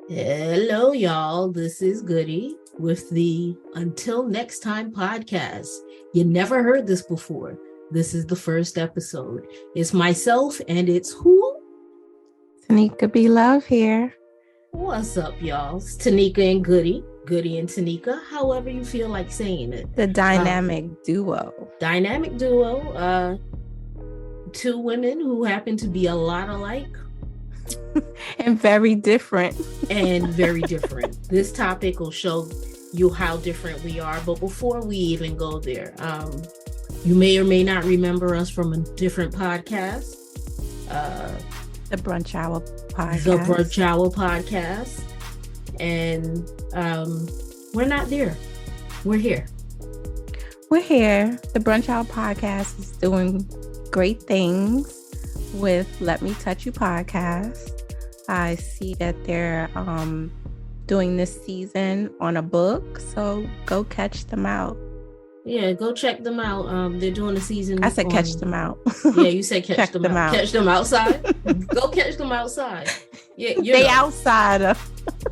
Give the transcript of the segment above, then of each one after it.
Hello, y'all. This is Goodie with the Until Next Time podcast. You never heard this before. This is the first episode. It's myself and it's who? Tinika be love here. What's up, y'all? It's Tinika and Goodie. Goodie and Tinika, however you feel like saying it. The dynamic duo. Dynamic duo. Two women who happen to be a lot alike. And very different. This topic will show you how different we are. But before we even go there, you may or may not remember us from a different podcast. The Brunch Hour podcast. The Brunch Hour podcast. And we're not there. We're here. We're here. The Brunch Hour podcast is doing great things with Let Me Touch You podcast. I see that they're doing this season on a book, so go catch them out. Yeah, go check them out. They're doing a season. I said catch them out. Yeah, you said catch them out. out. Catch them outside. Go catch them outside. Yeah, they outside.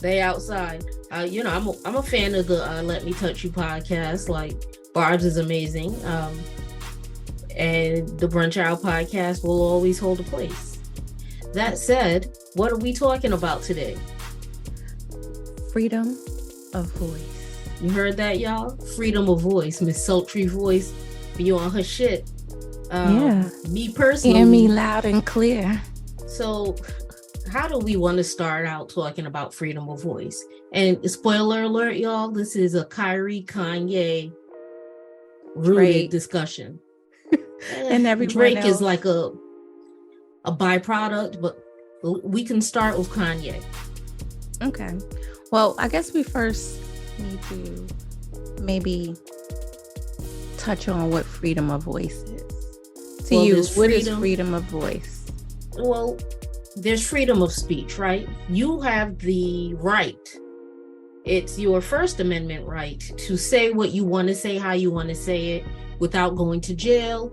They outside. I'm a fan of the Let Me Touch You podcast. Like, Barb's is amazing. And the Brunch Hour podcast will always hold a place. That said, what are we talking about today? Freedom of voice. You heard that, y'all? Freedom of voice. Miss Sultry voice. Be on her shit. Yeah. Me personally. Hear me loud and clear. So, how do we want to start out talking about freedom of voice? And spoiler alert, y'all, this is a Kyrie Kanye rooted discussion. And everyone Drake else is like a byproduct, but we can start with Kanye. Okay. Well, I guess we first need to maybe touch on what freedom of voice is. To you, what is freedom of voice? Well, there's freedom of speech, right? You have the right. It's your First Amendment right to say what you want to say, how you want to say it, without going to jail.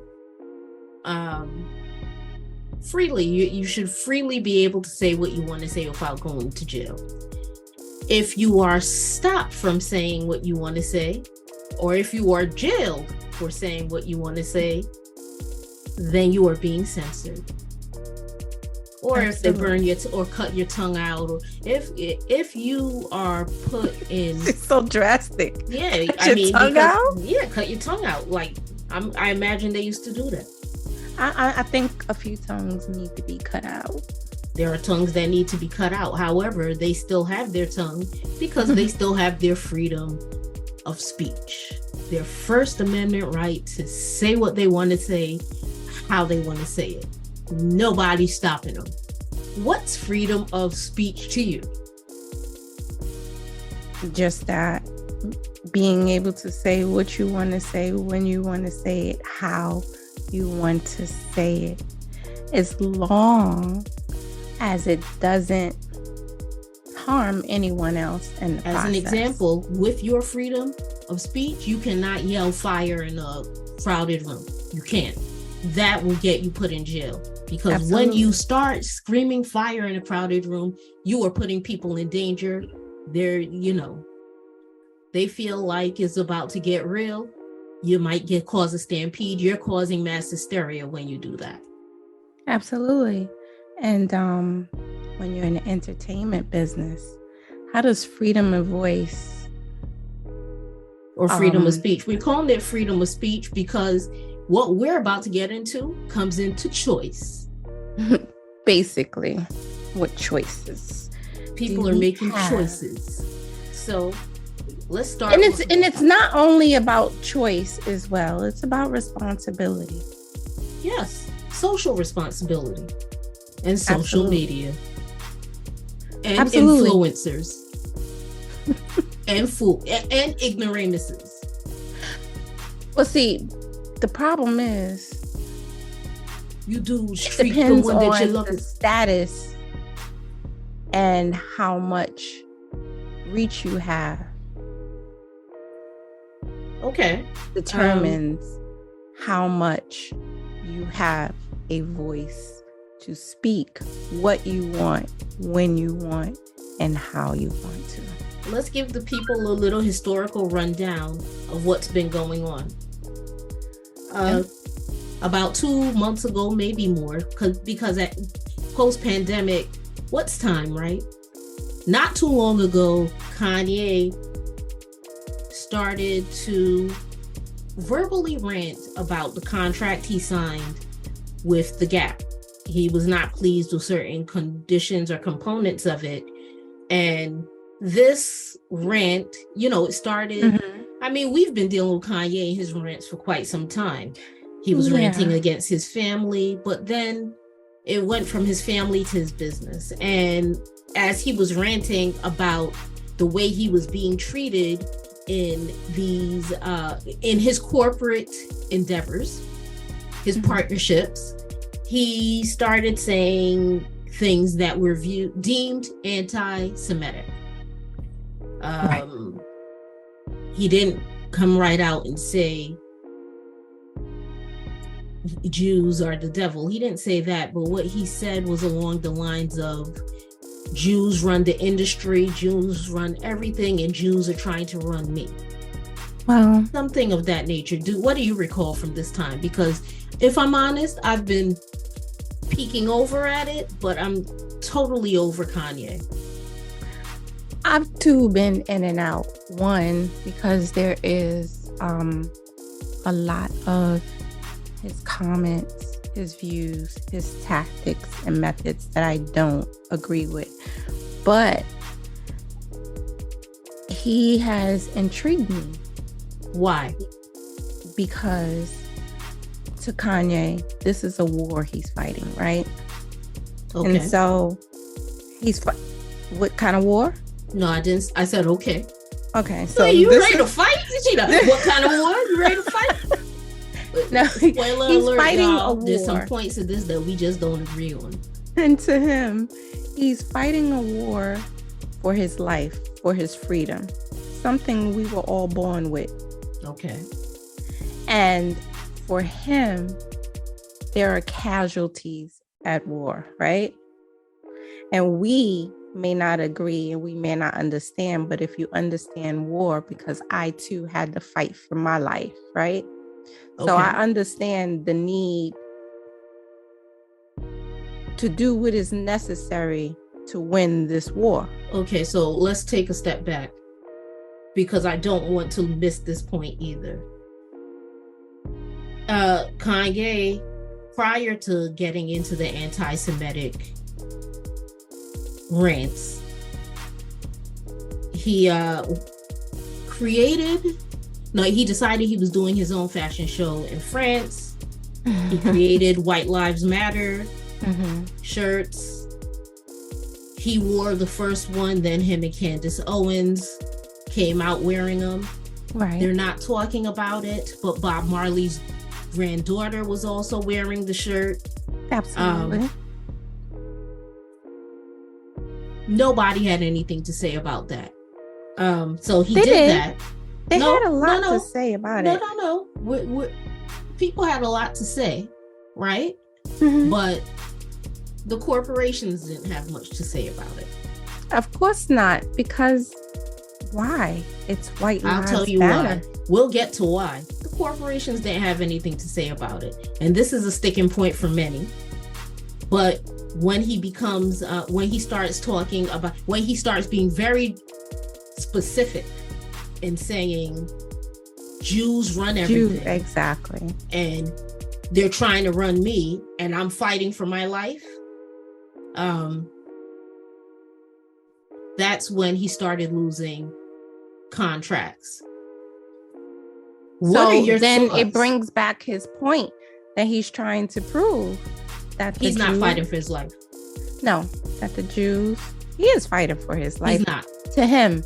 Freely. You should freely be able to say what you want to say without going to jail. If you are stopped from saying what you want to say, or if you are jailed for saying what you want to say, then you are being censored. Or Absolutely. If they burn your or cut your tongue out, or if you are put in, it's so drastic. Yeah, cut your tongue out. Yeah, cut your tongue out. Like I imagine they used to do that. I think a few tongues need to be cut out. There are tongues that need to be cut out. However, they still have their tongue because they still have their freedom of speech, their First Amendment right to say what they want to say, how they want to say it. Nobody's stopping them. What's freedom of speech to you? Just that, being able to say what you want to say, when you want to say it, how you want to say it, as long as it doesn't harm anyone else in the process. As an example, with your freedom of speech, you cannot yell fire in a crowded room. You can't. That will get you put in jail. Because Absolutely. When you start screaming fire in a crowded room, you are putting people in danger. They feel like it's about to get real. You might cause a stampede. You're causing mass hysteria when you do that. Absolutely. And when you're in the entertainment business, how does freedom of voice or freedom of speech? We're calling it freedom of speech because what we're about to get into comes into choice. Basically, what choices? People are making choices. So let's start. And it's not only about choice as well. It's about responsibility. Yes, social responsibility and social Absolutely. Media and Absolutely. Influencers and ignoramuses. Well, see, the problem is you do treat the one that you love the status and how much reach you have. Okay. Determines how much you have a voice to speak what you want, when you want, and how you want to. Let's give the people a little historical rundown of what's been going on. About 2 months ago, maybe more, because at post-pandemic, what's time, right? Not too long ago, Kanye started to verbally rant about the contract he signed with The Gap. He was not pleased with certain conditions or components of it. And this rant, it started, I mean, we've been dealing with Kanye and his rants for quite some time. He was ranting against his family, but then it went from his family to his business. And as he was ranting about the way he was being treated in these, in his corporate endeavors, his partnerships, he started saying things that were deemed anti-Semitic. He didn't come right out and say Jews are the devil. He didn't say that, but what he said was along the lines of Jews run the industry, Jews run everything, and Jews are trying to run me. Well, something of that nature. What do you recall from this time? Because if I'm honest, I've been peeking over at it, but I'm totally over Kanye. I've too been in and out. One, because there is a lot of his comments, his views, his tactics and methods that I don't agree with. But he has intrigued me. Why? Because to Kanye, this is a war he's fighting, right? Okay. And so he's what kind of war? No, I didn't. I said okay. Okay, so you ready to fight? What kind of war? You ready to fight? No, spoiler he's alert, fighting y'all. a war. There's some points of this that we just don't agree on. And to him, he's fighting a war for his life, for his freedom, something we were all born with. Okay. And for him, there are casualties at war, right? And we may not agree and we may not understand, but if you understand war, because I too had to fight for my life, right? Okay. So I understand the need to do what is necessary to win this war. Okay, so let's take a step back, because I don't want to miss this point either. Kanye, prior to getting into the anti-Semitic rants, he decided he was doing his own fashion show in France. He created White Lives Matter shirts. He wore the first one, then him and Candace Owens came out wearing them. Right. They're not talking about it, but Bob Marley's granddaughter was also wearing the shirt. Absolutely. Nobody had anything to say about that. So he did that. They had a lot to say about it. No. People had a lot to say, right? But the corporations didn't have much to say about it. Of course not, because why? It's White Lives Matter. I'll tell you why. We'll get to why. The corporations didn't have anything to say about it. And this is a sticking point for many. But when he becomes, when he starts being very specific in saying Jews run everything. Exactly. And they're trying to run me and I'm fighting for my life. That's when he started losing contracts. So then it brings back his point that he's trying to prove that he's not fighting for his life. No, that the Jews, he is fighting for his life. He's not. To him.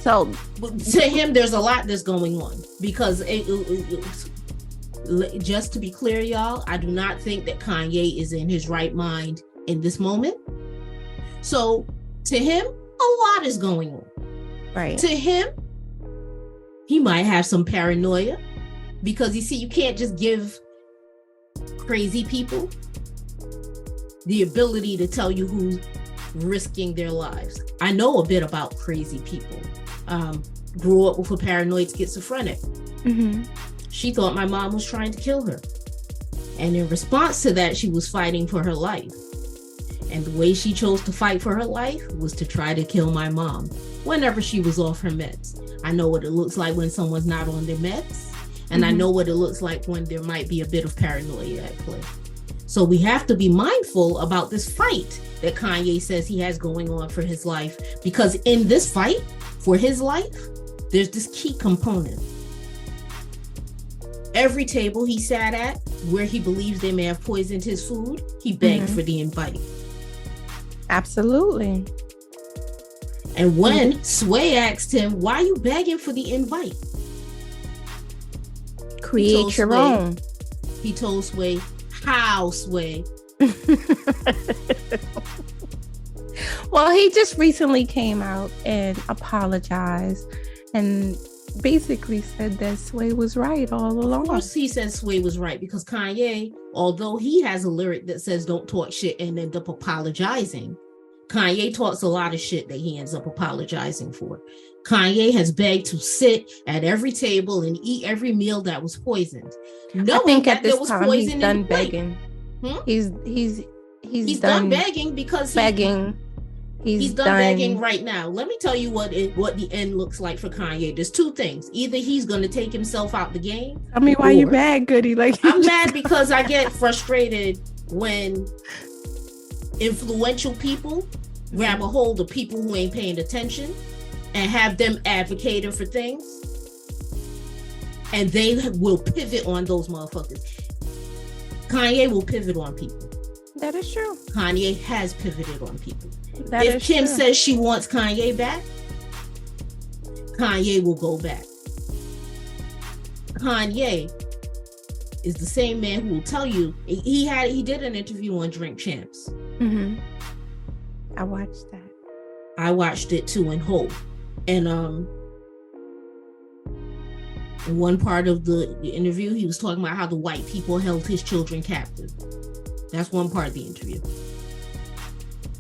So to him, there's a lot that's going on, because just to be clear, y'all, I do not think that Kanye is in his right mind in this moment. So to him, a lot is going on. Right. To him, he might have some paranoia, because you see, you can't just give crazy people the ability to tell you who risking their lives. I know a bit about crazy people. Grew up with a paranoid schizophrenic. She thought my mom was trying to kill her. And in response to that, she was fighting for her life. And the way she chose to fight for her life was to try to kill my mom whenever she was off her meds. I know what it looks like when someone's not on their meds. And I know what it looks like when there might be a bit of paranoia at play. So we have to be mindful about this fight that Kanye says he has going on for his life. Because in this fight for his life, there's this key component. Every table he sat at where he believes they may have poisoned his food, he begged for the invite. Absolutely. And when Sway asked him, why are you begging for the invite? Create your own. He told Sway, how, Sway? Well, he just recently came out and apologized and basically said that Sway was right all along. Of course he said Sway was right, because Kanye, although he has a lyric that says don't talk shit and end up apologizing, Kanye talks a lot of shit that he ends up apologizing for. Kanye has begged to sit at every table and eat every meal that was poisoned. I think at this time he's done begging. He's done begging because he's done begging right now. Let me tell you what the end looks like for Kanye. There's two things. Either he's going to take himself out the game. Tell me why you're mad, Goody. Like, I'm mad because I get frustrated when influential people grab a hold of people who ain't paying attention and have them advocating for things, and they will pivot on those motherfuckers. Kanye will pivot on people. That is true. Kanye has pivoted on people. If Kim says she wants Kanye back, Kanye will go back. Kanye is the same man who will tell you. He did an interview on Drink Champs. I watched that. I watched it too in whole. And in one part of the interview, he was talking about how the white people held his children captive. That's one part of the interview.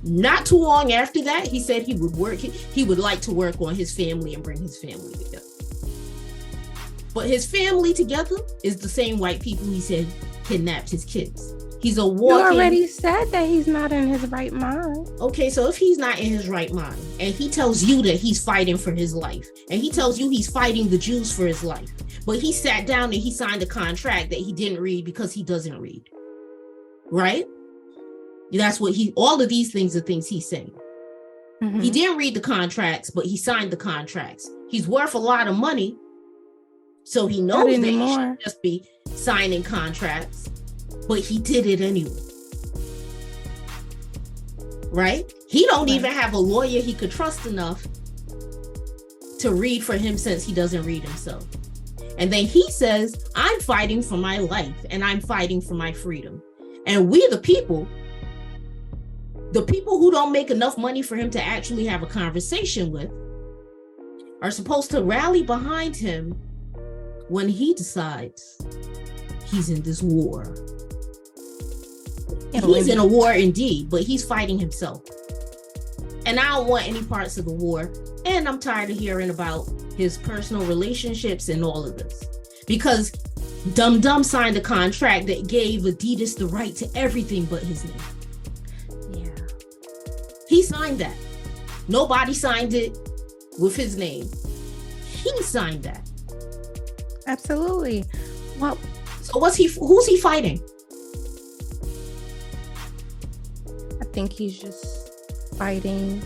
Not too long after that, he said he would like to work on his family and bring his family together. But his family together is the same white people he said kidnapped his kids. He's a walking... You already said that he's not in his right mind. Okay, so if he's not in his right mind, and he tells you that he's fighting for his life, and he tells you he's fighting the Jews for his life, but he sat down and he signed a contract that he didn't read because he doesn't read. Right? That's what all of these things are things he's saying. He didn't read the contracts, but he signed the contracts. He's worth a lot of money, so he knows that he shouldn't just be signing contracts, but he did it anyway. Right? He don't even have a lawyer he could trust enough to read for him, since he doesn't read himself. And then he says, I'm fighting for my life and I'm fighting for my freedom. And we, the people who don't make enough money for him to actually have a conversation with, are supposed to rally behind him when he decides he's in this war. He's in a war indeed, but he's fighting himself. And I don't want any parts of the war. And I'm tired of hearing about his personal relationships and all of this. Because Dum Dum signed a contract that gave Adidas the right to everything but his name. Yeah. He signed that. Nobody signed it with his name. He signed that. Absolutely. Well, so who's he fighting? I think he's just fighting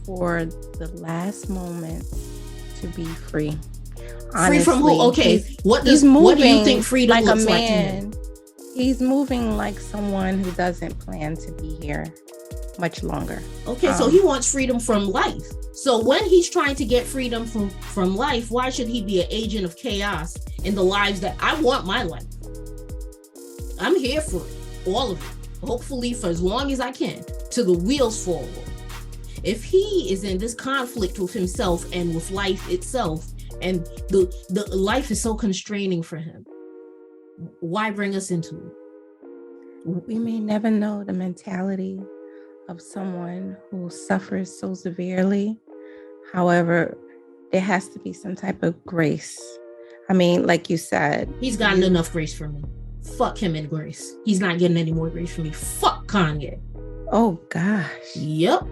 for the last moments to be free. Honestly, free from who? Okay, what do you think freedom like looks a like to man? him? He's moving like someone who doesn't plan to be here much longer. Okay, so he wants freedom from life. So when he's trying to get freedom from life, why should he be an agent of chaos in the lives that I want my life? I'm here for it, all of it. Hopefully for as long as I can, till the wheels fall off. If he is in this conflict with himself and with life itself, and the life is so constraining for him, why bring us into it? We may never know the mentality of someone who suffers so severely. However, there has to be some type of grace. I mean, like you said, he's gotten enough grace from me. Fuck him and grace. He's not getting any more grace from me. Fuck Kanye. Oh gosh. Yep.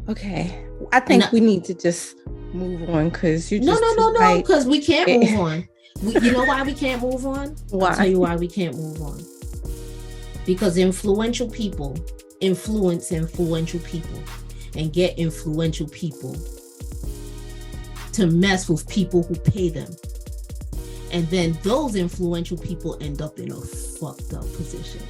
Okay. I think we need to just move on because you just no, because we can't move on. You know why we can't move on? Why? I'll tell you why we can't move on. Because influential people influence influential people and get influential people to mess with people who pay them. And then those influential people end up in a fucked up position.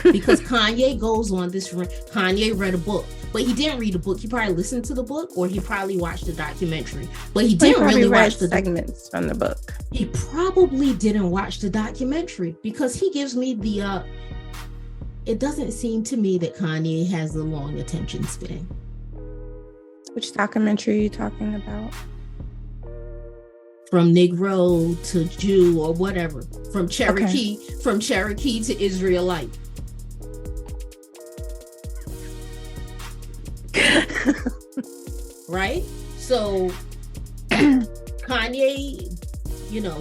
Because Kanye goes on this, Kanye read a book, but he didn't read the book. He probably listened to the book or he probably watched the documentary, but he didn't really watch the segments from the book. He probably didn't watch the documentary because he gives me the, it doesn't seem to me that Kanye has a long attention span. Which documentary are you talking about? From Negro to Jew or whatever, from Cherokee to Israelite. Right? So Kanye,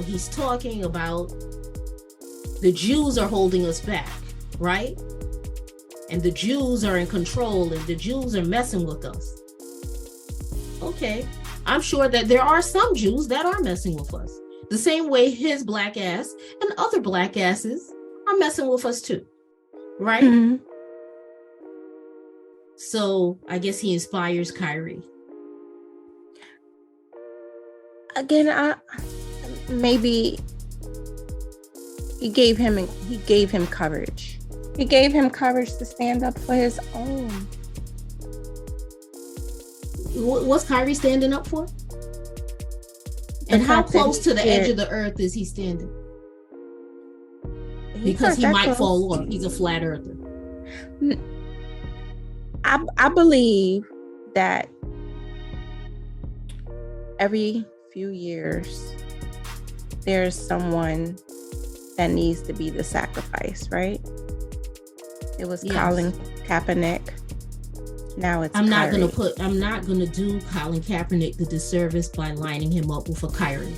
he's talking about the Jews are holding us back, right? And the Jews are in control and the Jews are messing with us. Okay. I'm sure that there are some Jews that are messing with us. The same way his black ass and other black asses are messing with us too. Right? Mm-hmm. So I guess he inspires Kyrie. Again, maybe he gave him courage. He gave him courage to stand up for his own. What's Kyrie standing up for? And how close to the edge of the earth is he standing? Because he might fall off. He's a flat earther. I believe that every few years there's someone that needs to be the sacrifice, right? It was Colin Kaepernick. Now it's I'm not Kyrie. gonna do Colin Kaepernick the disservice by lining him up with a Kyrie.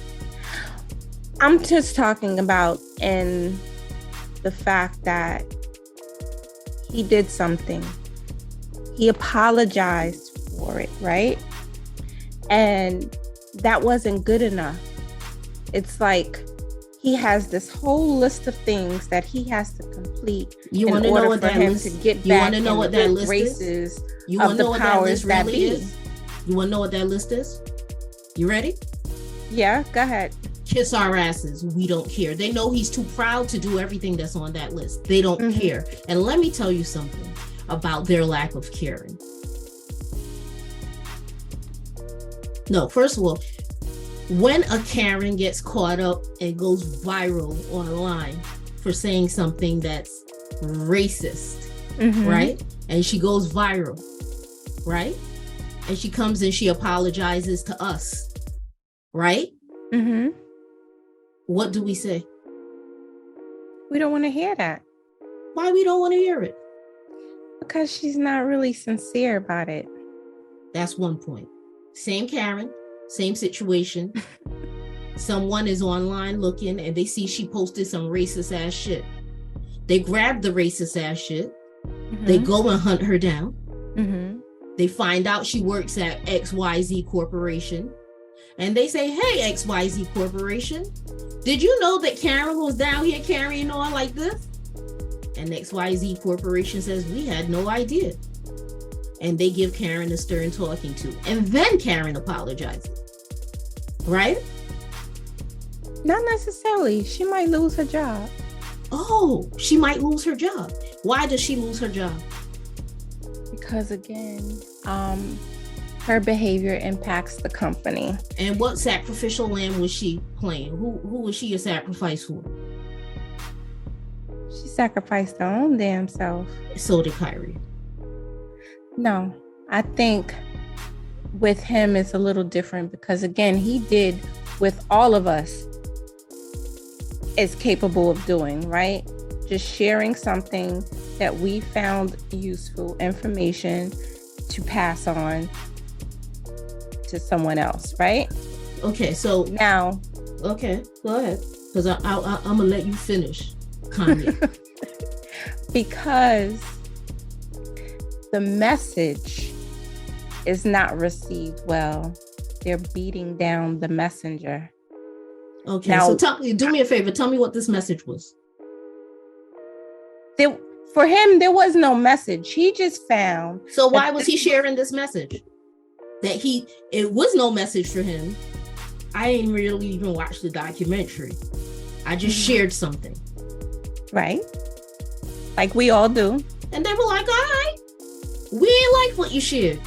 I'm just talking about in the fact that he did something. He apologized for it, right? And that wasn't good enough. It's like he has this whole list of things that he has to complete in order for him to get back in the graces of the powers that be. You want to know what that list is? You ready? Yeah, go ahead. Kiss our asses. We don't care. They know he's too proud to do everything that's on that list. They don't care. And let me tell you something about their lack of caring. No, first of all, when a Karen gets caught up and goes viral online for saying something that's racist, right? And she goes viral, right? And she comes and she apologizes to us, right? What do we say? We don't want to hear that. Why we don't want to hear it? Because she's not really sincere about it. That's one point. Same Karen, same situation. Someone is online looking and they see she posted some racist ass shit. They grab the racist ass shit. They go and hunt her down. They find out she works at XYZ Corporation. And they say, hey, XYZ Corporation, did you know that Karen was down here carrying on like this? And XYZ Corporation says, we had no idea. And they give Karen a stern talking to. And then Karen apologizes. Right? Not necessarily. She might lose her job. Oh, she might lose her job. Why does she lose her job? Because again, her behavior impacts the company. And what sacrificial lamb was she playing? Who was she a sacrifice for? She sacrificed her own damn self. So did Kyrie. No, I think with him it's a little different because again, he did with all of us is capable of doing, right? just sharing something that we found useful information to pass on to someone else, right? Okay, so now, okay, go ahead, because I'm gonna let you finish, Kanye. Because the message is not received well. They're beating down the messenger. Okay, now, so do me a favor. Tell me what this message was. For him, there was no message. He just found. So why was he sharing this message? It was no message for him. I ain't really even watched the documentary. I just shared something. Right. Like we all do. And they were like, all right, we ain't like what you shared.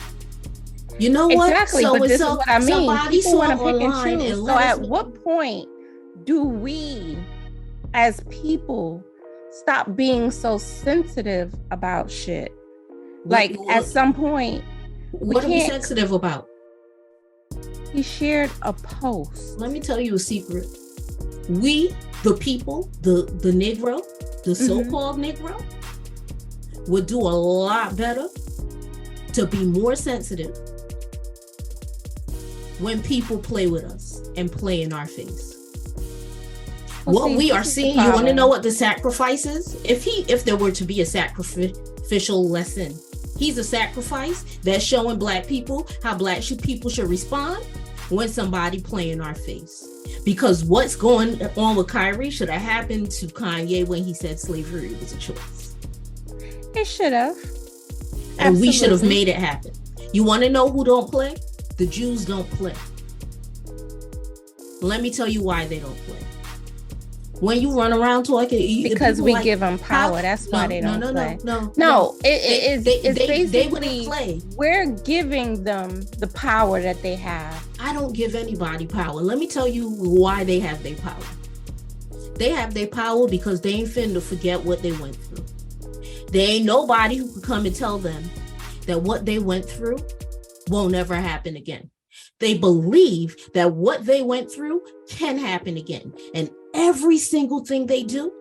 You know what? Exactly, so but this is what I mean. Somebody People want to pick online and choose. So at what point do we, as people, stop being so sensitive about shit? At some point, what are we sensitive about? He shared a post. Let me tell you a secret. We, the people, the Negro, the so-called Negro, would do a lot better to be more sensitive when people play with us and play in our face. We are seeing, you want to know what the sacrifice is? If there were to be a sacrificial lesson, he's a sacrifice that's showing Black people how Black people should respond when somebody play in our face. Because what's going on with Kyrie should have happened to Kanye when he said slavery was a choice. It should have. And we should have made it happen. You want to know who don't play? The Jews don't play. Let me tell you why they don't play. When you run around talking, because we give them power. That's why they don't play. It's basically we're giving them the power that they have. I don't give anybody power. Let me tell you why they have their power. They have their power because they ain't finna forget what they went through. There ain't nobody who could come and tell them that what they went through won't ever happen again. They believe that what they went through can happen again. And every single thing they do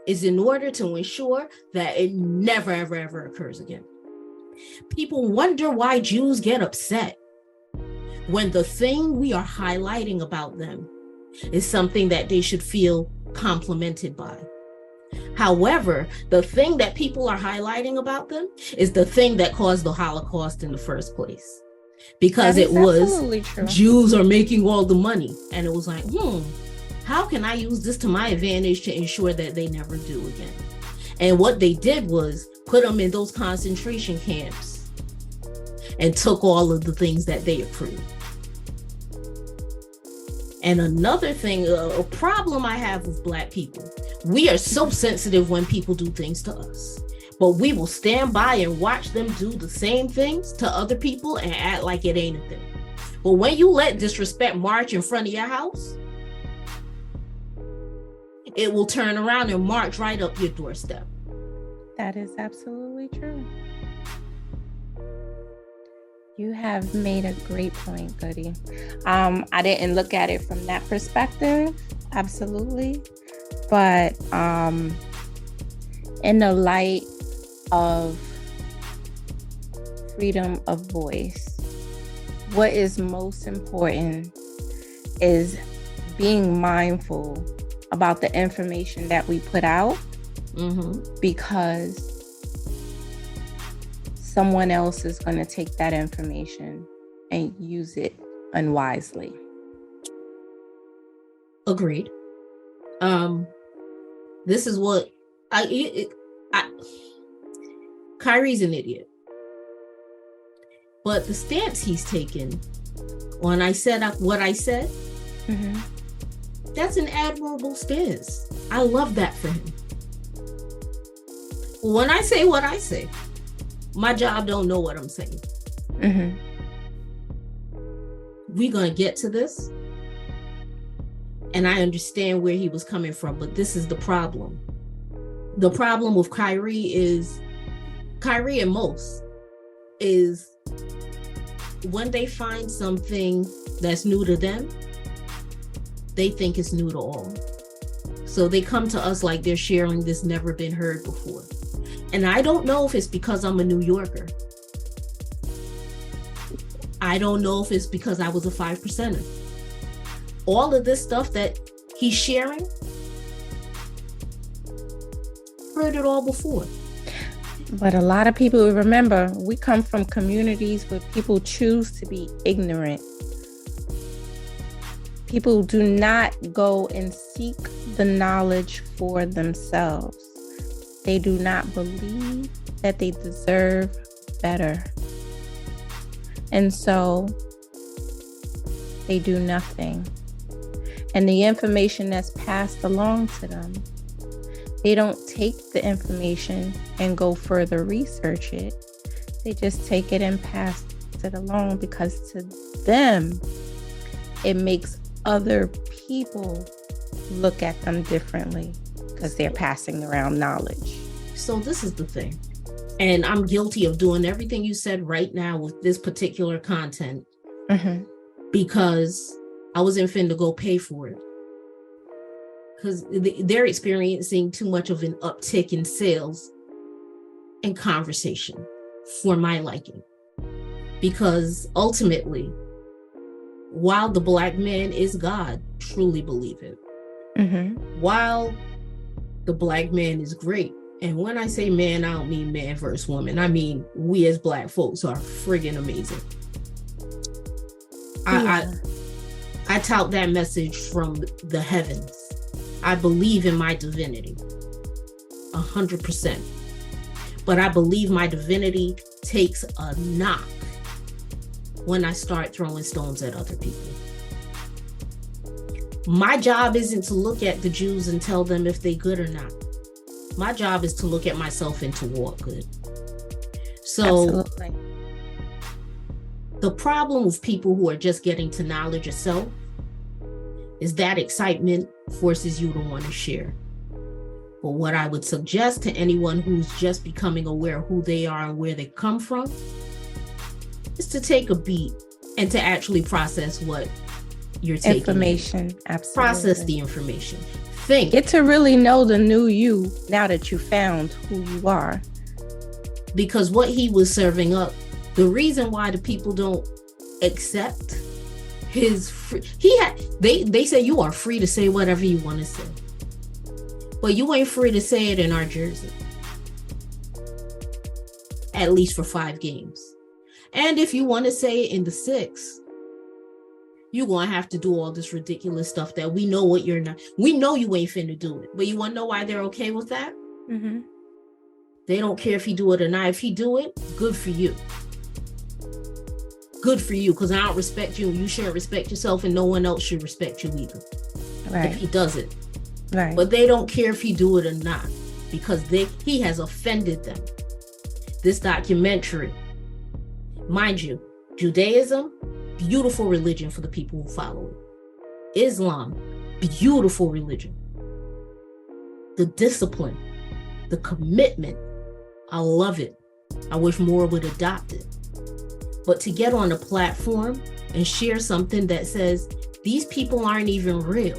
is in order to ensure that it never, ever, ever occurs again. People wonder why Jews get upset when the thing we are highlighting about them is something that they should feel complimented by. However, the thing that people are highlighting about them is the thing that caused the Holocaust in the first place. Because it was Jews are making all the money. And it was like, how can I use this to my advantage to ensure that they never do again? And what they did was put them in those concentration camps and took all of the things that they approved. And another thing, a problem I have with Black people, we are so sensitive when people do things to us, but we will stand by and watch them do the same things to other people and act like it ain't a thing. But when you let disrespect march in front of your house, it will turn around and march right up your doorstep. That is absolutely true. You have made a great point, Goodie. I didn't look at it from that perspective, absolutely. But in the light of freedom of voice, what is most important is being mindful about the information that we put out, because someone else is going to take that information and use it unwisely. Agreed. This is what Kyrie's an idiot, but the stance he's taken when I said what I said, that's an admirable stance. I love that for him. When I say what I say, my job don't know what I'm saying. We're going to get to this. And I understand where he was coming from, but this is the problem. The problem with Kyrie and most is when they find something that's new to them, they think it's new to all. So they come to us like they're sharing this never been heard before. And I don't know if it's because I'm a New Yorker. I don't know if it's because I was a 5%er. All of this stuff that he's sharing, heard it all before. But a lot of people, remember, we come from communities where people choose to be ignorant. People do not go and seek the knowledge for themselves. They do not believe that they deserve better. And so they do nothing. And the information that's passed along to them, they don't take the information and go further research it. They just take it and pass it along because to them, it makes other people look at them differently because they're passing around knowledge. So this is the thing. And I'm guilty of doing everything you said right now with this particular content because I wasn't finna go pay for it. Because they're experiencing too much of an uptick in sales and conversation for my liking. Because ultimately, while the Black man is God, truly believe it. While the Black man is great, and when I say man, I don't mean man versus woman. I mean, we as Black folks are friggin' amazing. I tout that message from the heavens. I believe in my divinity 100%. But I believe my divinity takes a knock when I start throwing stones at other people. My job isn't to look at the Jews and tell them if they good or not. My job is to look at myself and to walk good. So absolutely. The problem with people who are just getting to knowledge yourself is that excitement forces you to want to share. But what I would suggest to anyone who's just becoming aware of who they are and where they come from is to take a beat and to actually process what you're taking. Information, absolutely. Process the information. Think. Get to really know the new you now that you found who you are. Because what he was serving up, the reason why the people don't accept his they say you are free to say whatever you want to say, but you ain't free to say it in our jersey, at least for 5 games. And if you want to say it in the 6, you're gonna have to do all this ridiculous stuff that we know what you're not. We know you ain't finna do it, but you want to know why they're okay with that? They don't care if he do it or not. If he do it, good for you. Good for you, because I don't respect you and you shouldn't respect yourself, and no one else should respect you either. Right. If he does it. Right. But they don't care if he do it or not, because he has offended them. This documentary, mind you, Judaism, beautiful religion for the people who follow it. Islam, beautiful religion. The discipline, the commitment, I love it. I wish more would adopt it. But to get on a platform and share something that says these people aren't even real,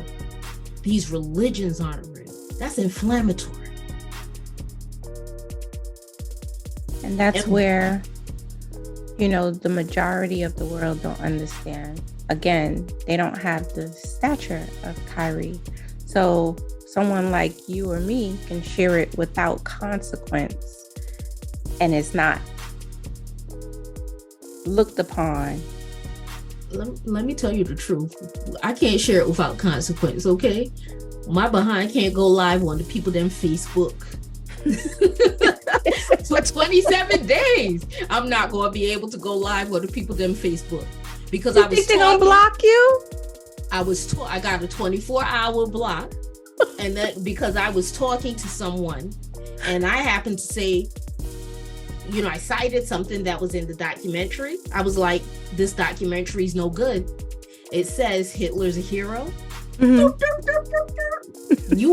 these religions aren't real, that's inflammatory. And that's where, the majority of the world don't understand. Again, they don't have the stature of Kyrie. So someone like you or me can share it without consequence, and it's not looked upon. Let me tell you the truth. I can't share it without consequence, okay? My behind can't go live on the people them Facebook. For 27 days. I'm not going to be able to go live on the people them Facebook. Because you think they're going to block you? I got a 24-hour block. And that because I was talking to someone and I happened to say, I cited something that was in the documentary. I was like, this documentary is no good. It says Hitler's a hero. You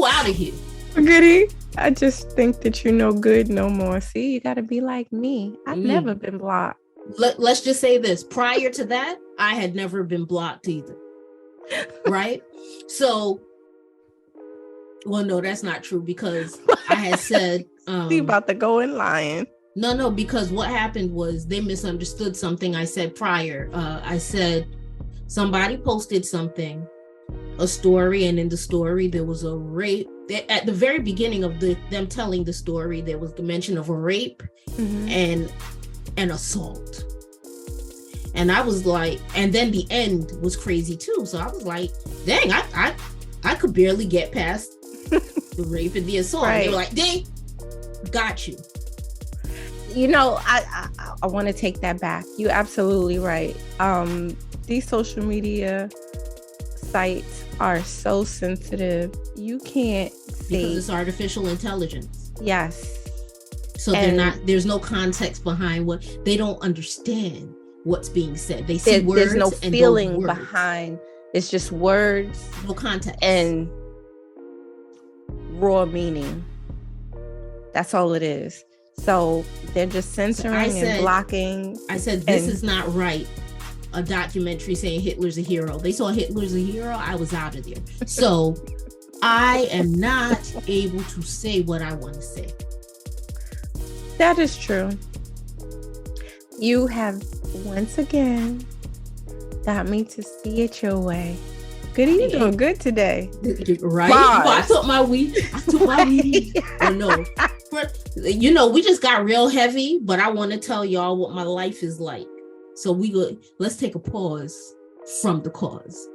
out of here. Goodie, I just think that you're no good no more. See, you got to be like me. I've never been blocked. Let's just say this. Prior to that, I had never been blocked either. Right? So Well, no, that's not true because I had said You about to go in lying. No, because what happened was they misunderstood something I said prior. I said somebody posted something, a story, and in the story there was a rape. At the very beginning of them telling the story, there was the mention of a rape and an assault. And I was like, and then the end was crazy too. So I was like, dang, I could barely get past the rape and the assault. Right. They were like, dang, got you. You know, I want to take that back. You're absolutely right. These social media sites are so sensitive. You can't say, because it's artificial intelligence. Yes. So there's no context behind what they don't understand what's being said. They see words. There's no feeling behind. It's just words. No context. And raw meaning. That's all it is. So they're just censoring and blocking. I said, this is not right. A documentary saying Hitler's a hero. They saw Hitler's a hero. I was out of there. So I am not able to say what I want to say. That is true. You have once again got me to see it your way. Goody, you doing good today. Right? Well, I took my weed. Oh, no. You know, we just got real heavy, but I want to tell y'all what my life is like. So let's take a pause from the cause.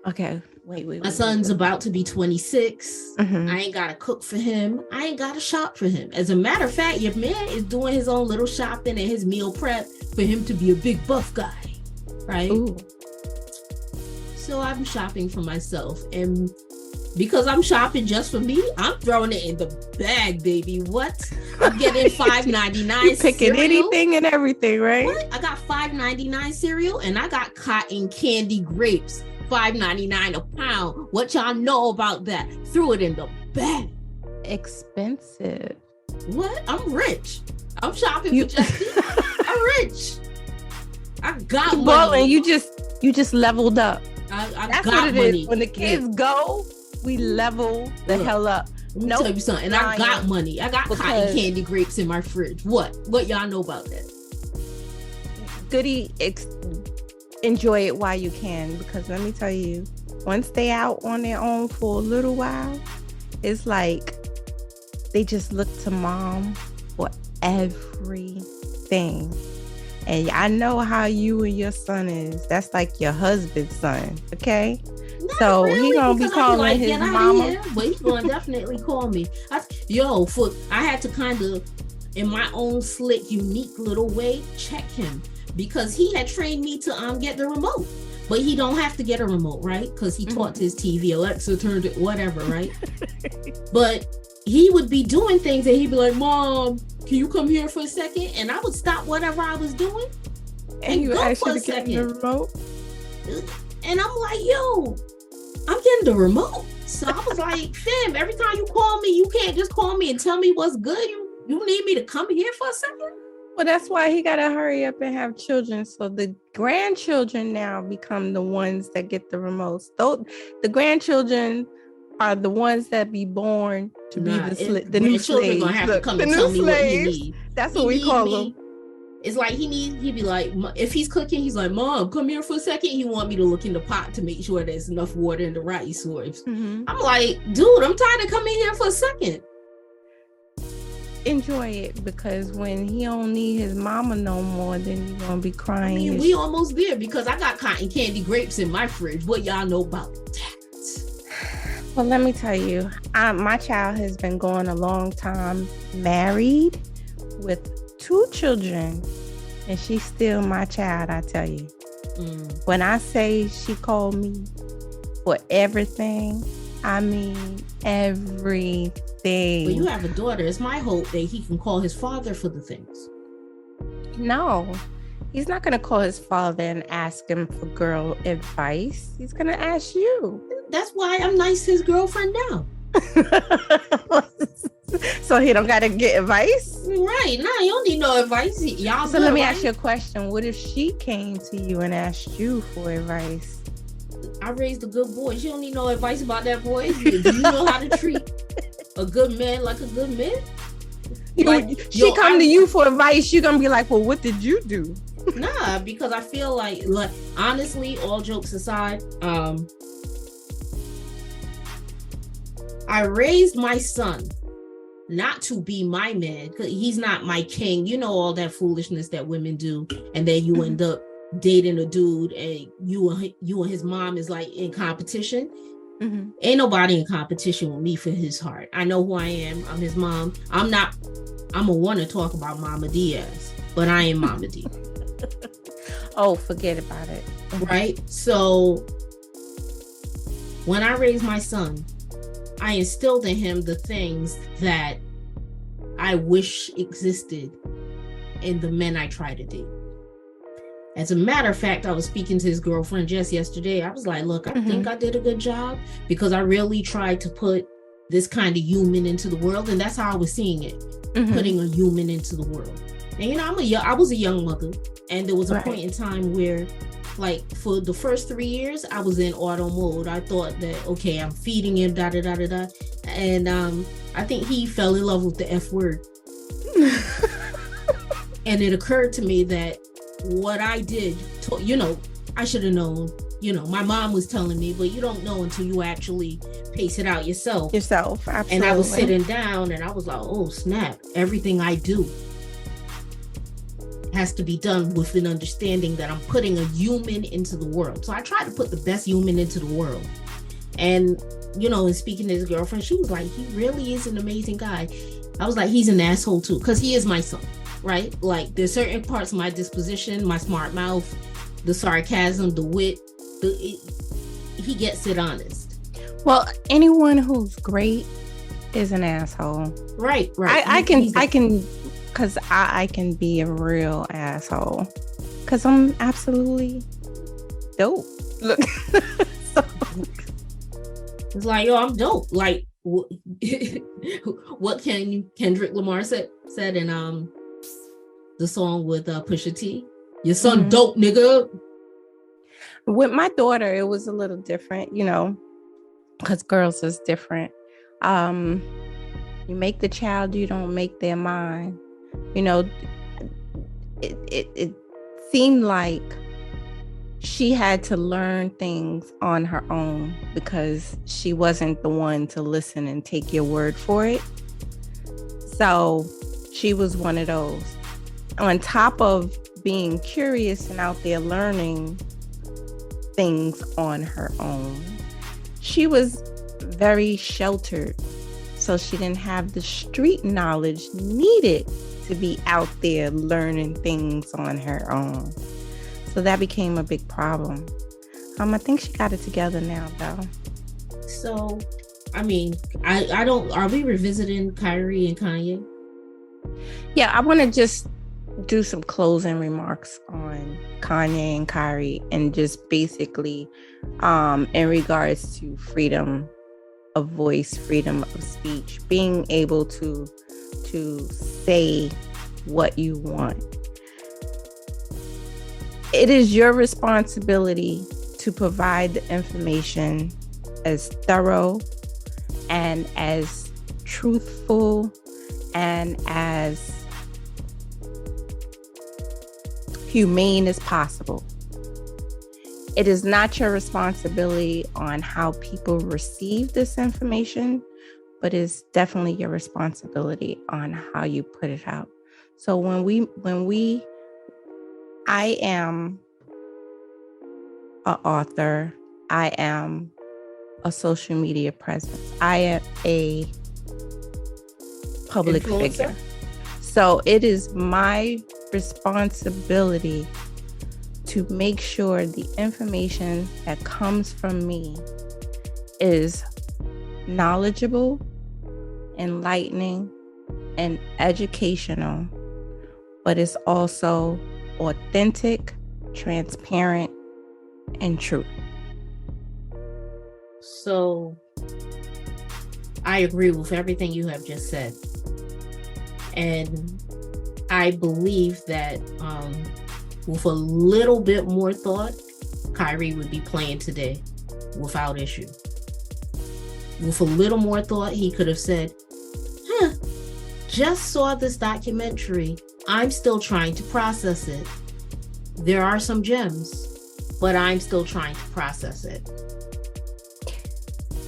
Okay. Wait. My son's about to be 26. I ain't got to cook for him. I ain't got to shop for him. As a matter of fact, your man is doing his own little shopping and his meal prep for him to be a big buff guy. Right? Ooh. So I'm shopping for myself. And because I'm shopping just for me, I'm throwing it in the bag, baby. What? I'm getting $5.99 You picking cereal. Anything and everything, right? What? I got $5.99 cereal and I got cotton candy grapes, $5.99 a pound. What y'all know about that? Threw it in the bag. Expensive. What? I'm rich. I'm shopping for just me. I'm rich. I got money. Well, and you just leveled up. I That's got what it money. Is. When the kids go, we level the hell up. Let me tell you something. And I got money. I got cotton candy grapes in my fridge. What y'all know about that? Goody, enjoy it while you can, because let me tell you, once they out on their own for a little while, it's like they just look to mom for everything. And I know how you and your son is. That's like your husband's son, okay? Not so really, he gonna be calling his mama. But he's gonna definitely call me. I had to kind of, in my own slick, unique little way, check him, because he had trained me to get the remote. But he don't have to get a remote, right? Because he taught his TV, Alexa turned it, whatever, right? But he would be doing things and he'd be like, Mom, can you come here for a second? And I would stop whatever I was doing and you actually get the remote. And I'm like, yo, I'm getting the remote. So I was like, fam, every time you call me, you can't just call me and tell me what's good. You need me to come here for a second? Well, that's why he got to hurry up and have children. So the grandchildren now become the ones that get the remotes. Though the grandchildren are the ones that be born to be the new slaves. Gonna have to come and tell me what he need. That's what we call them. It's like he'd be like, if he's cooking, he's like, Mom, come here for a second. He want me to look in the pot to make sure there's enough water in the rice. Or I'm like, dude, I'm tired of coming here for a second. Enjoy it, because when he don't need his mama no more, then you're gonna be crying. I mean, we almost there, because I got cotton candy grapes in my fridge. What y'all know about that? Well, let me tell you, my child has been going a long time married with 2 children, and she's still my child, I tell you. When I say she called me for everything, I mean everything. Well, you have a daughter. It's my hope that he can call his father for the things. No, he's not going to call his father and ask him for girl advice. He's going to ask you. That's why I'm nice his girlfriend now. So he don't got to get advice? Right. No, you don't need no advice. Y'all. So let me ask you a question. What if she came to you and asked you for advice? raised a good boy. She don't need no advice about that boy. Do you know how to treat a good man like a good man? She come to you for advice. You're gonna be like, well, what did you do? Nah, because I feel like honestly, all jokes aside, I raised my son not to be my man, because he's not my king. You know, all that foolishness that women do, and then you end up dating a dude and you and his mom is like in competition. Mm-hmm. Ain't nobody in competition with me for his heart. I know who I am. I'm his mom. I'm gonna want to talk about Mama Diaz, but I ain't Mama D. Oh, forget about it. Right? So when I raised my son, I instilled in him the things that I wish existed in the men I try to date. As a matter of fact, I was speaking to his girlfriend just yesterday. I was like, look, I think I did a good job, because I really tried to put this kind of human into the world. And that's how I was seeing it, putting a human into the world. And, you know, I was a young mother. And there was a point in time where, like, for the first 3 years, I was in auto mode. I thought that, okay, I'm feeding him, da-da-da-da-da. And I think he fell in love with the F word. And it occurred to me that what I did, I should have known. You know, my mom was telling me, but you don't know until you actually pace it out yourself. Absolutely. And I was sitting down and I was like, oh, snap. Everything I do has to be done with an understanding that I'm putting a human into the world. So I tried to put the best human into the world. And, you know, and speaking to his girlfriend, she was like, he really is an amazing guy. I was like, he's an asshole too, because he is my son, right? Like, there's certain parts of my disposition, my smart mouth, the sarcasm, the wit, he gets it honest. Well, anyone who's great is an asshole. Right. I can because I can be a real asshole because I'm absolutely dope. Look, so. It's like, yo, I'm dope. Like, what Kendrick Lamar said in the song with Pusha T? Your son dope, nigga. With my daughter, it was a little different, you know, because girls is different. You make the child, you don't make their mind. You know, it seemed like she had to learn things on her own because she wasn't the one to listen and take your word for it. So she was one of those. On top of being curious and out there learning things on her own, she was very sheltered. So she didn't have the street knowledge needed to be out there learning things on her own. So that became a big problem. I think she got it together now, though. So, I mean, I don't. Are we revisiting Kyrie and Kanye? Yeah, I want to just do some closing remarks on Kanye and Kyrie, and just basically, in regards to freedom of voice, freedom of speech, being able to say what you want. It is your responsibility to provide the information as thorough and as truthful and as humane as possible. It is not your responsibility on how people receive this information, but it's definitely your responsibility on how you put it out. So I am an author. I am a social media presence. I am a public figure. So it is my responsibility to make sure the information that comes from me is knowledgeable, enlightening, and educational, but it's also authentic, transparent, and true. So I agree with everything you have just said. And I believe that with a little bit more thought Kyrie would be playing today without issue. With a little more thought, he could have said, just saw this documentary. I'm still trying to process it. There are some gems, but I'm still trying to process it.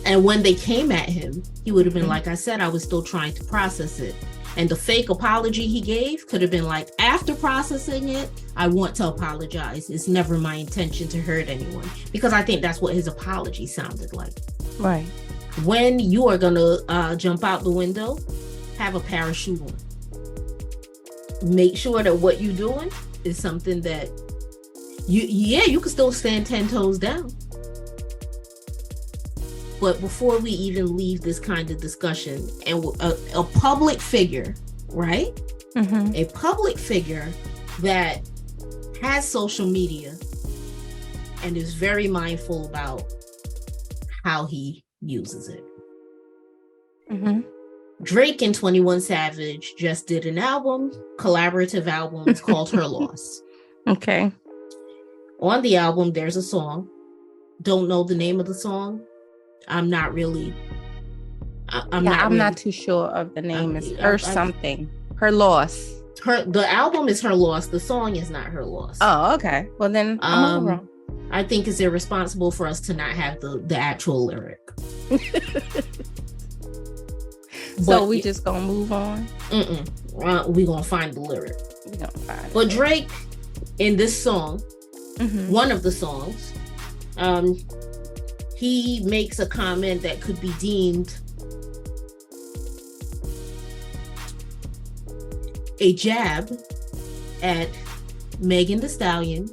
And when they came at him, he would have been like, I said, I was still trying to process it. And the fake apology he gave could have been like, after processing it, I want to apologize. It's never my intention to hurt anyone. Because I think that's what his apology sounded like. Right. When you are going to jump out the window, have a parachute on. Make sure that what you're doing is something that you can still stand 10 toes down. But before we even leave this kind of discussion, and a public figure, right? Mm-hmm. A public figure that has social media and is very mindful about how he uses it. Mm-hmm. Drake and 21 Savage just did an collaborative album. It's called Her Loss. Okay. On the album, there's a song. Don't know the name of the song. I'm not really. I'm not too sure of the name. It's Her something. Her Loss. The album is Her Loss. The song is not Her Loss. Oh, okay. Well, then I'm wrong. I think it's irresponsible for us to not have the actual lyric. So we just gonna move on? We gonna find the lyric. We gonna find it. But Drake, in this song, one of the songs, he makes a comment that could be deemed a jab at Megan Thee Stallion,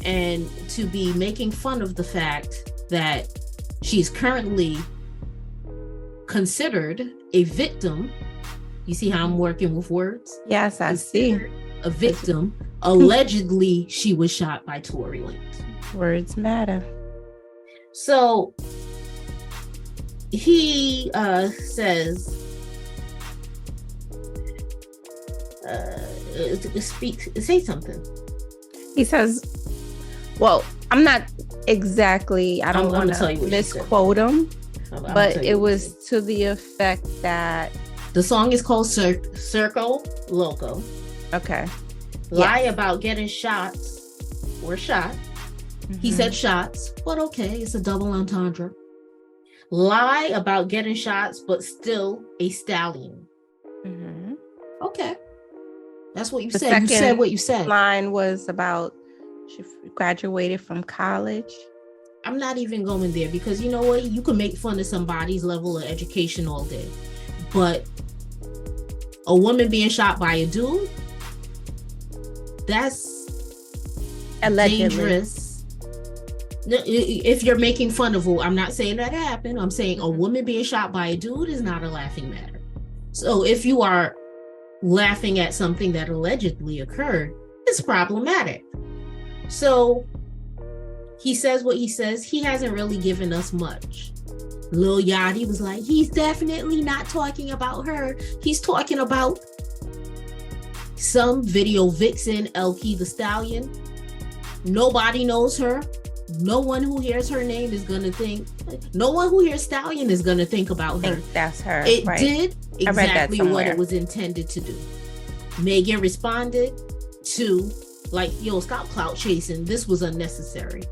and to be making fun of the fact that she's currently considered a victim. You see how I'm working with words? Yes, I see. A victim. Allegedly, she was shot by Tory Lanez. Words matter. So he says, say something. He says, well, I'm not exactly, I don't want to misquote him, but it was to the effect that the song is called Circo Loco. Okay. Lie about getting shots or shot. He said shots, but okay, it's a double entendre. Lie about getting shots, but still a stallion. Okay. That's what you said. You said what you said. Line was about she graduated from college. I'm not even going there because you know what? You can make fun of somebody's level of education all day. But a woman being shot by a dude, that's allegedly dangerous. If you're making fun of, I'm not saying that happened. I'm saying a woman being shot by a dude is not a laughing matter. So if you are laughing at something that allegedly occurred, it's problematic. So he says what he says. He hasn't really given us much. Lil Yachty was like, he's definitely not talking about her. He's talking about some video vixen, Elkie the Stallion. Nobody knows her. No one who hears her name is going to think, no one who hears Stallion is going to think about her. That's her. It did exactly what it was intended to do. Megan responded to, like, yo, stop clout chasing. This was unnecessary.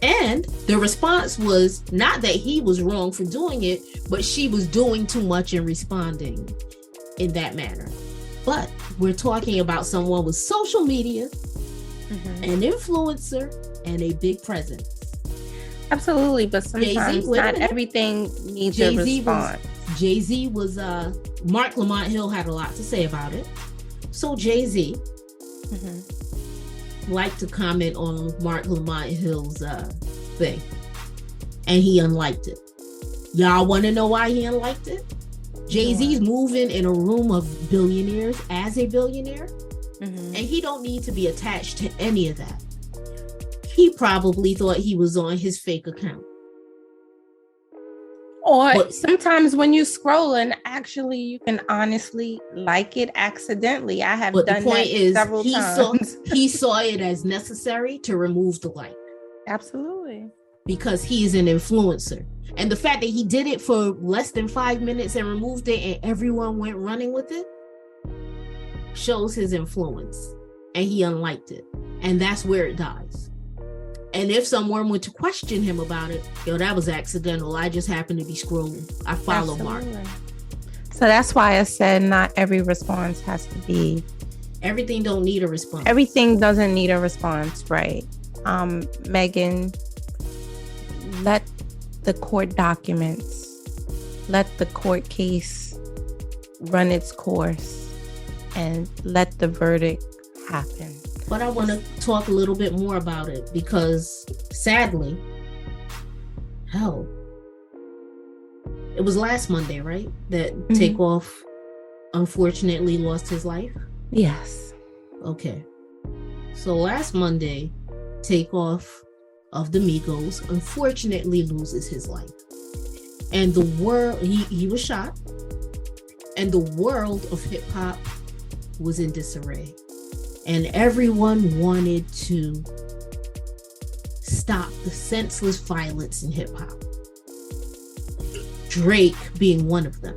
And the response was not that he was wrong for doing it, but she was doing too much and responding in that manner. But we're talking about someone with social media, an influencer, and a big presence. Absolutely, but sometimes not everything needs a response. Jay-Z was, Mark Lamont Hill had a lot to say about it. So Jay-Z liked to comment on Mark Lamont Hill's thing. And he unliked it. Y'all want to know why he unliked it? Jay-Z's moving in a room of billionaires as a billionaire. And he don't need to be attached to any of that. He probably thought he was on his fake account. Or sometimes when you scroll and actually you can honestly like it accidentally. I have done that several times. He saw it as necessary to remove the like. Absolutely. Because he is an influencer. And the fact that he did it for less than 5 minutes and removed it and everyone went running with it shows his influence. And he unliked it. And that's where it dies. And if someone were to question him about it, that was accidental. I just happened to be scrolling. I follow Mark. So that's why I said not every response has to be. Everything don't need a response. Everything doesn't need a response, right? Megan, let the court documents, let the court case run its course, and let the verdict happen. But I want to talk a little bit more about it because sadly, it was last Monday, right? That Takeoff unfortunately lost his life? Yes. Okay. So last Monday, Takeoff of the Migos unfortunately loses his life. And the world, he was shot. And the world of hip hop was in disarray. And everyone wanted to stop the senseless violence in hip hop. Drake being one of them.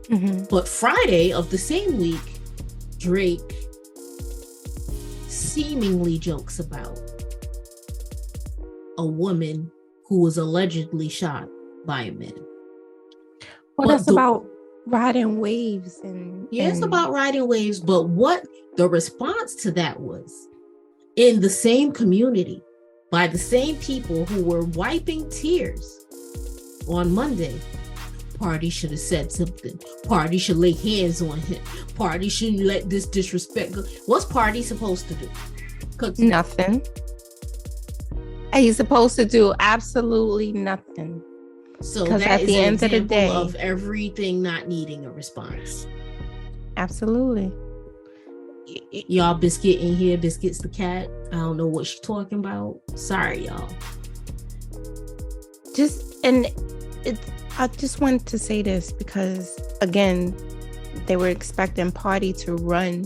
Mm-hmm. But Friday of the same week, Drake seemingly jokes about a woman who was allegedly shot by a man. Well, that's about riding waves it's about riding waves, but what the response to that was in the same community by the same people who were wiping tears on Monday. Party should have said something. Party should lay hands on him. Party shouldn't let this disrespect go. What's Party supposed to do? Nothing. He's supposed to do absolutely nothing. So that at the end of the day, of everything not needing a response. Absolutely. Y'all, Biscuit in here. Biscuit's the cat. I don't know what she's talking about. Sorry, y'all. I just wanted to say this because, again, they were expecting Party to run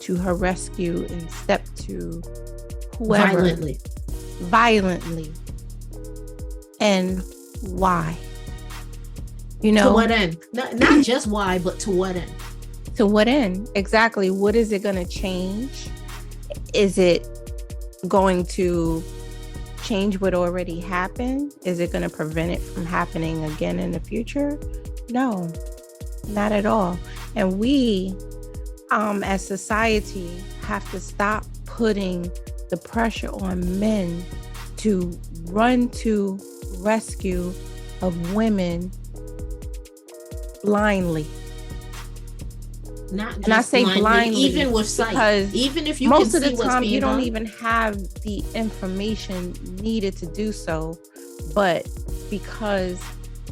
to her rescue and step to whoever. Violently. And why? To what end? Not just why, but to what end? To what end? Exactly. What is it going to change? Is it going to change what already happened? Is it going to prevent it from happening again in the future? No, not at all. And we, as society, have to stop putting the pressure on men to run to rescue of women blindly. Not just and I say blindly, even with sight, because even if you most can of see the time you don't done. even have the information needed to do so, but because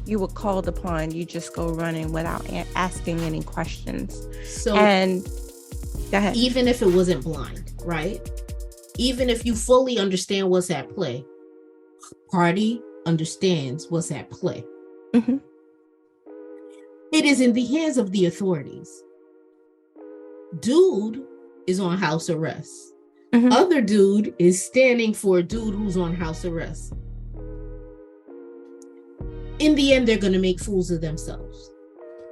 you were called upon, you just go running without asking any questions. So, and go ahead. Even if it wasn't blind, right? Even if you fully understand what's at play, Party understands what's at play. Mm-hmm. It is in the hands of the authorities. Dude is on house arrest. Mm-hmm. Other dude is standing for a dude who's on house arrest. In the end, they're going to make fools of themselves.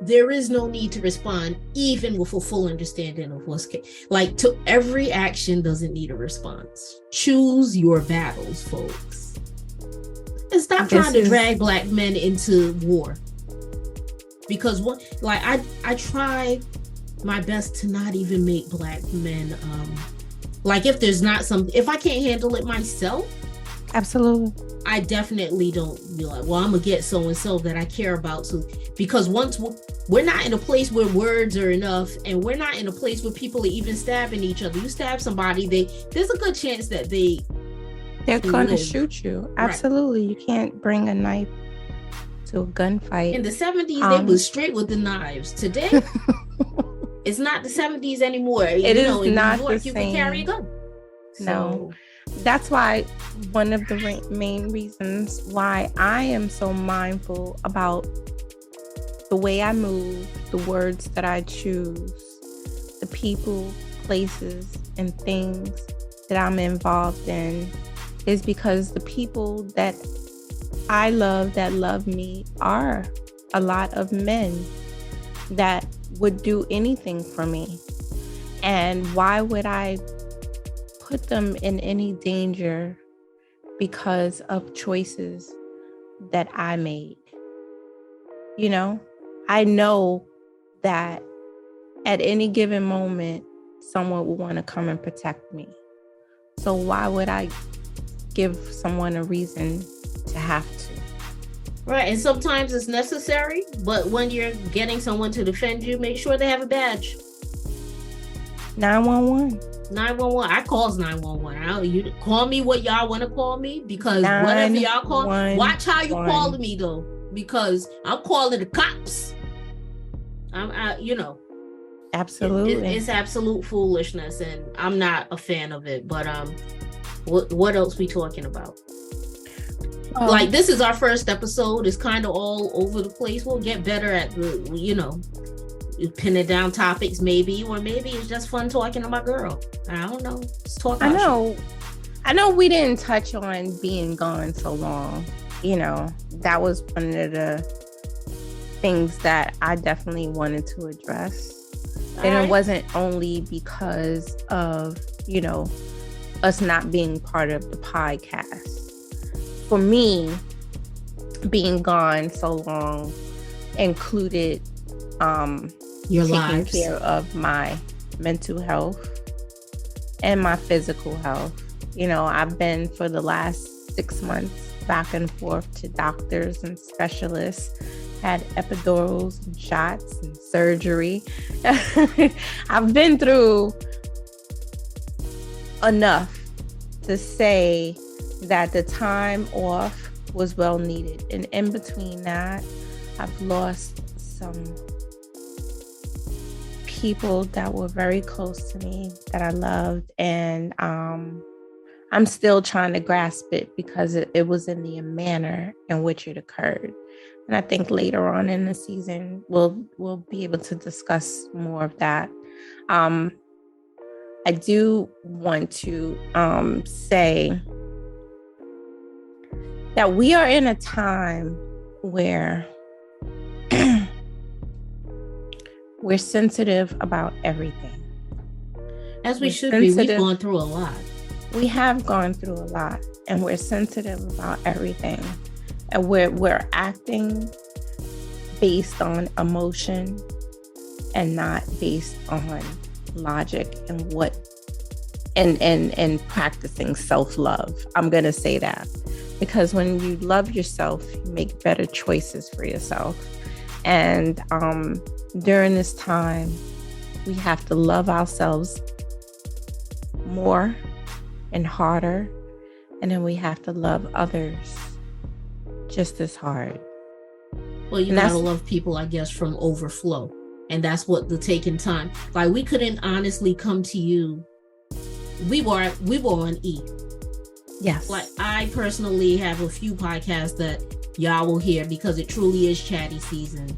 There is no need to respond, even with a full understanding of what's like. To every action doesn't need a response. Choose your battles, folks, and stop trying to drag black men into war. Because I try my best to not even make black men if I can't handle it myself. Absolutely. I definitely don't be like, well, I'm gonna get so and so that I care about. So because once we're not in a place where words are enough, and we're not in a place where people are even stabbing each other. You stab somebody, there's a good chance that they're gonna shoot you. Absolutely. Right. You can't bring a knife to a gunfight. In the 70s, they was straight with the knives. Today, it's not the 70s anymore. It is not in New York, the you same. can carry a gun. No. That's why one of the main reasons why I am so mindful about the way I move, the words that I choose, the people, places, and things that I'm involved in, is because the people that I love, that love me, are a lot of men that would do anything for me. And why would I put them in any danger because of choices that I made? You know, I know that at any given moment, someone will want to come and protect me. So why would I give someone a reason to have to? Right, and sometimes it's necessary, but when you're getting someone to defend you, make sure they have a badge. 911. 911. I calls 911. You call me what y'all want to call me, because whatever y'all call, watch how you calling me though, because I'm calling the cops. Absolutely, it's absolute foolishness, and I'm not a fan of it. But what else we talking about? Like, this is our first episode. It's kind of all over the place. We'll get better at pinning down topics, maybe, or maybe it's just fun talking to my girl. I don't know. Let's talk about I know we didn't touch on being gone so long. That was one of the things that I definitely wanted to address. And it wasn't only because of, us not being part of the podcast. For me, being gone so long included your taking lives. Care of my mental health and my physical health. I've been for the last 6 months back and forth to doctors and specialists, had epidurals and shots and surgery. I've been through enough to say that the time off was well needed. And in between that, I've lost some people that were very close to me that I loved. And I'm still trying to grasp it, because it was in the manner in which it occurred. And I think later on in the season, we'll be able to discuss more of that. I do want to say that we are in a time where we're sensitive about everything. As we should be. We've gone through a lot. We have gone through a lot, and we're sensitive about everything. And we're acting based on emotion and not based on logic and practicing self-love. I'm going to say that, because when you love yourself, you make better choices for yourself. And during this time, we have to love ourselves more and harder. And then we have to love others just as hard. Well, you gotta love people, I guess, from overflow. And that's what the taking time. Like, we couldn't honestly come to you. We were on E. Yes. Like, I personally have a few podcasts that y'all will hear, because it truly is chatty season.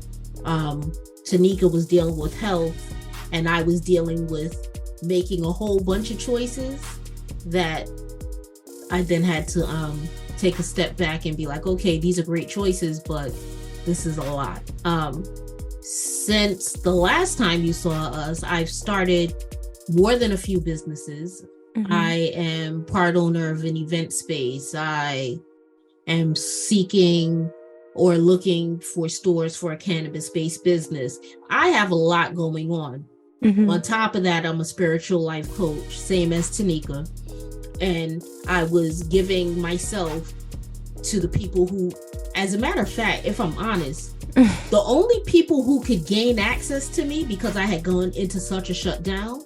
Tinika was dealing with health, and I was dealing with making a whole bunch of choices that I then had to take a step back and be like, okay, these are great choices, but this is a lot. Since the last time you saw us, I've started more than a few businesses. Mm-hmm. I am part owner of an event space. I am seeking or looking for stores for a cannabis-based business. I have a lot going on. Mm-hmm. On top of that, I'm a spiritual life coach, same as Tinika. And I was giving myself to the people who, as a matter of fact, if I'm honest, the only people who could gain access to me, because I had gone into such a shutdown,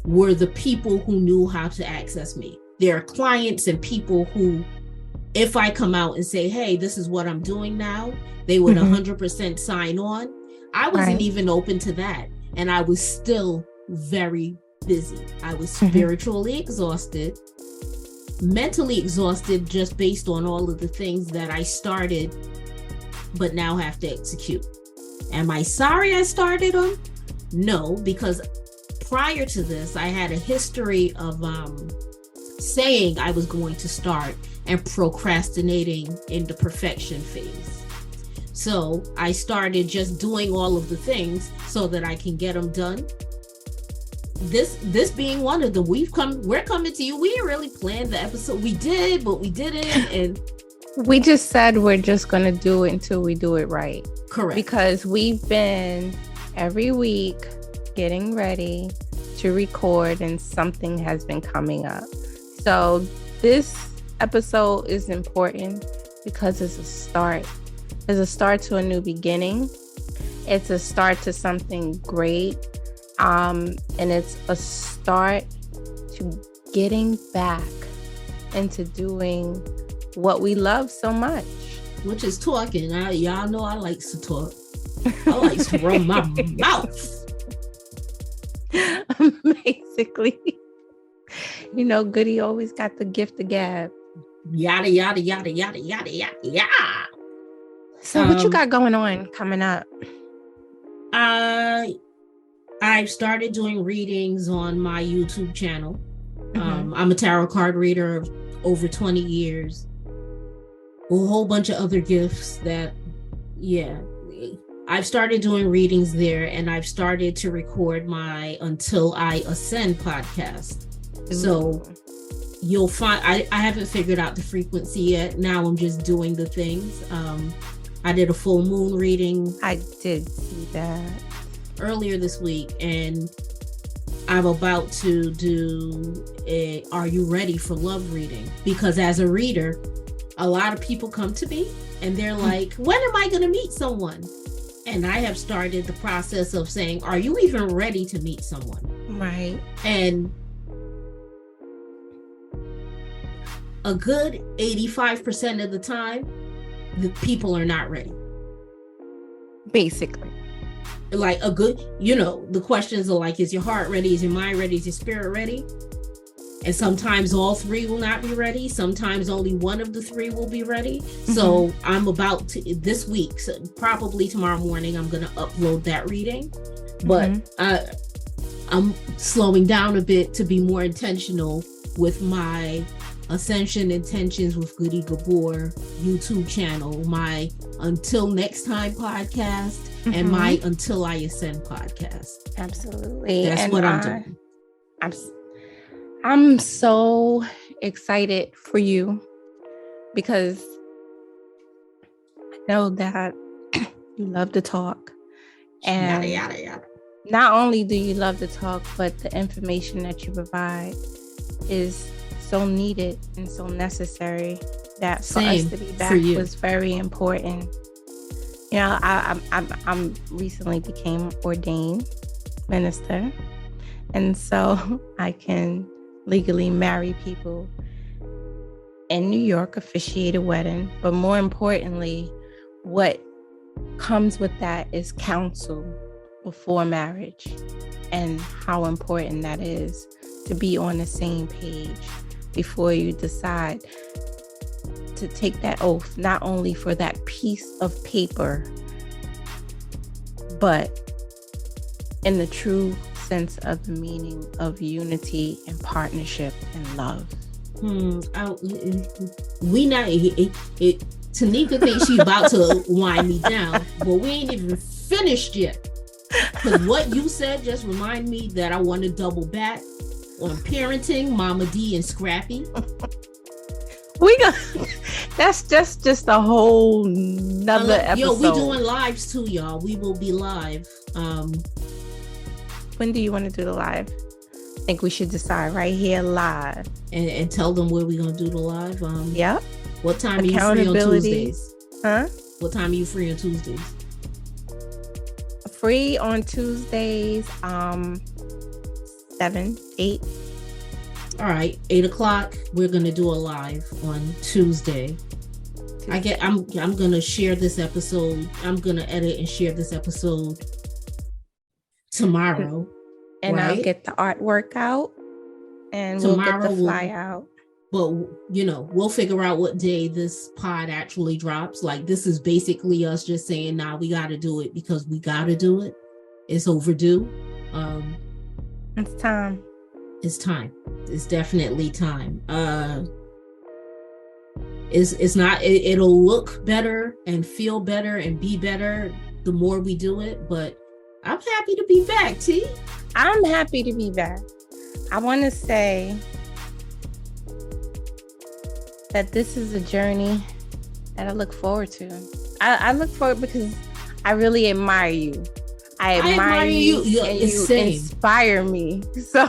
were the people who knew how to access me. There are clients and people who, if I come out and say, hey, this is what I'm doing now, they would 100% sign on. I wasn't even open to that. And I was still very busy. I was spiritually exhausted, mentally exhausted, just based on all of the things that I started, but now have to execute. Am I sorry I started them? No, because prior to this, I had a history of saying I was going to start and procrastinating in the perfection phase. So I started just doing all of the things so that I can get them done. This being one of them. We're coming to you. We didn't really plan the episode. We did, but we didn't. And we just said we're just going to do it until we do it right. Correct. Because we've been every week getting ready to record and something has been coming up. So this episode is important because it's a start. It's a start to a new beginning. It's a start to something great. And it's a start to getting back into doing what we love so much. Which is talking. Y'all know I like to talk. I like to run my mouth. Basically. Goody always got the gift of gab. Yada, yada, yada, yada, yada, yada, yada. So what you got going on coming up? I've started doing readings on my YouTube channel. I'm a tarot card reader of over 20 years. A whole bunch of other gifts that, I've started doing readings there, and I've started to record my Until I Ascend podcast. Ooh. So you'll find, I haven't figured out the frequency yet. Now I'm just doing the things. I did a full moon reading. I did see that earlier this week, and I'm about to do a Are You Ready for Love reading, because as a reader, a lot of people come to me and they're like, when am I going to meet someone? And I have started the process of saying, are you even ready to meet someone? Right. And a good 85% of the time, the people are not ready. Basically. Like a good, the questions are like, is your heart ready? Is your mind ready? Is your spirit ready? And sometimes all three will not be ready. Sometimes only one of the three will be ready. Mm-hmm. So I'm about to, this week, so probably tomorrow morning, I'm going to upload that reading. But I'm slowing down a bit to be more intentional with my Ascension Intentions with Goodie Gabor YouTube channel, my Until Next Time podcast, and my Until I Ascend podcast. Absolutely. That's what I'm doing. I'm so excited for you because I know that you love to talk. And yada, yada, yada. Not only do you love to talk, but the information that you provide is so needed and so necessary that for us to be back was very important. I'm recently became ordained minister, and so I can legally marry people in New York, officiate a wedding. But more importantly, what comes with that is counsel before marriage, and how important that is to be on the same page before you decide to take that oath, not only for that piece of paper, but in the true sense of the meaning of unity and partnership and love. Tinika thinks she's about to wind me down, but we ain't even finished yet. Because what you said just remind me that I want to double back on parenting, Mama D and Scrappy. That's just a whole nother episode. We doing lives too, y'all. We will be live. When do you want to do the live? I think we should decide right here live. And tell them where we're gonna do the live. Yep. What time are you free on Tuesdays? Huh? What time are you free on Tuesdays? Free on Tuesdays, 7, 8. All right, 8 o'clock. We're gonna do a live on Tuesday. I'm gonna share this episode. I'm gonna edit and share this episode tomorrow, and right? I'll get the artwork out, and tomorrow we'll get the fly out. But we'll figure out what day this pod actually drops. Like, this is basically us just saying, nah, we got to do it because we got to do it. It's overdue. It's time. It's time. It's definitely time. It's not. It'll look better and feel better and be better the more we do it. But I'm happy to be back, T. I'm happy to be back. I want to say that this is a journey that I look forward to. I look forward because I really admire you. I admire you and you inspire me. So,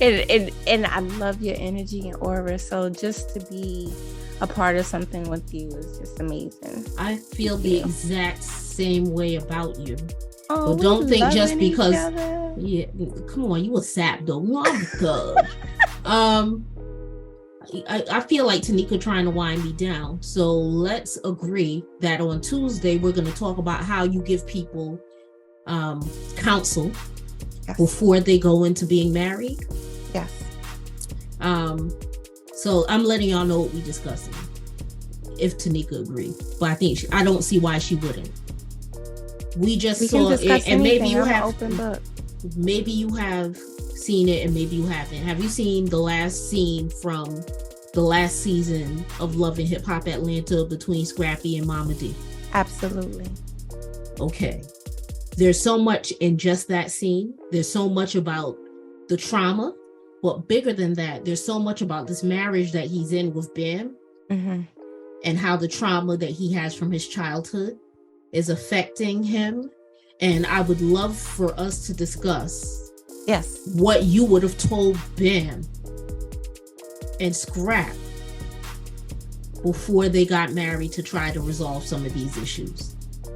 and I love your energy and aura. So just to be a part of something with you is just amazing. I feel the exact same way about you. Oh, but don't think just because, yeah, come on, you a sap though. I feel like Tinika trying to wind me down. So let's agree that on Tuesday we're going to talk about how you give people counsel before they go into being married. Yes. So I'm letting y'all know what we discussing. If Tinika agrees, but I don't see why she wouldn't. We saw it, and maybe you have open book. Maybe you have seen it, and maybe you haven't. Have you seen the last scene from the last season of Love and Hip Hop Atlanta between Scrappy and Mama D? Absolutely. Okay. There's so much in just that scene. There's so much about the trauma, but bigger than that, there's so much about this marriage that he's in with Bam, and how the trauma that he has from his childhood is affecting him. And I would love for us to discuss what you would have told Bam and Scrap before they got married to try to resolve some of these issues.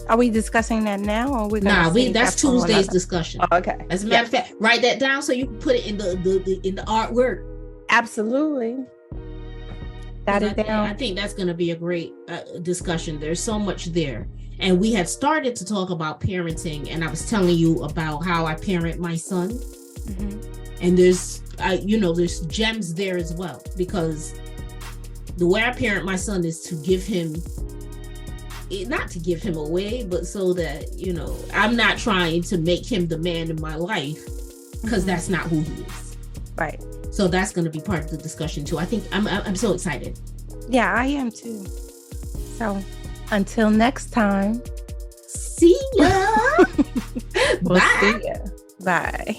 Are we discussing that now, or we're that's Tuesday's discussion. Oh, okay. As a matter of fact, write that down so you can put it in the artwork. Absolutely. I think that's going to be a great discussion. There's so much there. And we had started to talk about parenting, and I was telling you about how I parent my son. And there's gems there as well, because the way I parent my son is to give him, not to give him away, but so that, I'm not trying to make him the man in my life, because that's not who he is. Right. So that's going to be part of the discussion too. I think I'm so excited. Yeah, I am too. So until next time. See ya. We'll see ya. Bye.